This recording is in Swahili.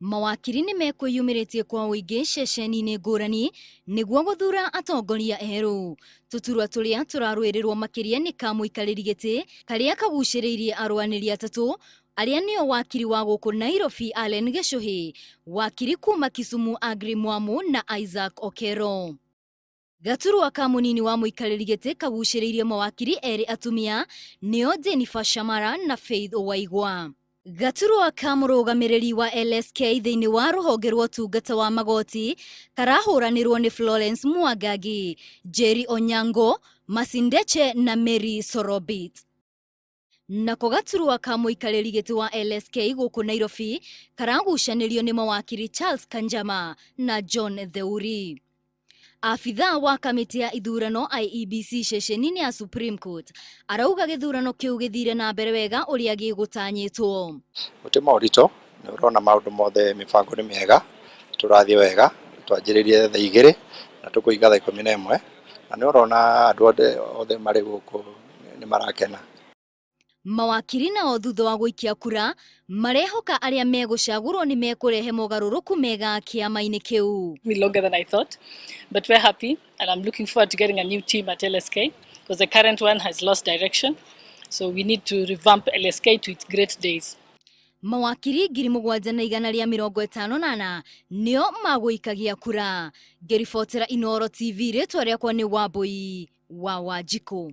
Mawakiri nĩ mekwĩyumĩrĩtie kwa ũingĩ ceceni-inĩ ngũrani nĩguo gũthura atongoria erũ. Tũturwa tũrĩa tũrarũĩrĩrwo makĩria nĩ ka mũikarĩri gĩtĩ karĩa kagucĩrĩirie arũanĩri atatũ arĩa nĩo wakiri wa gũkũ Nairobi Allen Gĩchũhĩ, wakiri kuma Kisumu Aggrey Mwamu na Isaac Okero. Gaturwa ka mũnini wa mũikarĩri gĩtĩ kagucĩrĩirie mawakiri erĩ atumia nĩo Jennifer Shamara na Faith Waigwa. Gaturwa ka mũrũgamĩrĩri wa LSK thĩinĩ wa rũhonge rwa ũtungata wa magoti karahũranĩrwo nĩ Florence Mwangangi, Jerry Onyango, Masindeche na Mary Sorobit. Nako gaturwa ka mũikarĩri gĩtĩ wa LSK gũkũ Nairobi karagucanĩrio nĩ mawakiri Charles Kanjama na John Theuri. Afitha wa kamĩtĩ ya ithurano IEBC ceceni-inĩ ya Supreme Court arauga gĩthurano kĩu gĩthire na mbere wega ũrĩa gĩgũtanyĩtwo. Gũtirĩ moritũ, nĩ ũrona maũndũ mothe mĩbango nĩ mĩega, tũrathiĩ wega, twanjĩrĩirie thaa 2 na tũkũiga thaa 11 na nĩ ũrona andũ othe marĩ gũkũ nĩ marakena. Mawakiri nao thutha wa gũikia kura marehoka arĩa megũcagũrwo nĩ mekũrehe mogarũrũku mega kĩama-inĩ kĩu. Longer than I thought, but we're happy and I'm looking forward to getting a new team at LSK because the current one has lost direction, so we need to revamp LSK to its great days. Mawakiri 7,158 nĩo magũikagia kura. Ngĩribotera Inooro TV rĩtwa rĩakwa nĩ Wambui wa Wanjikũ.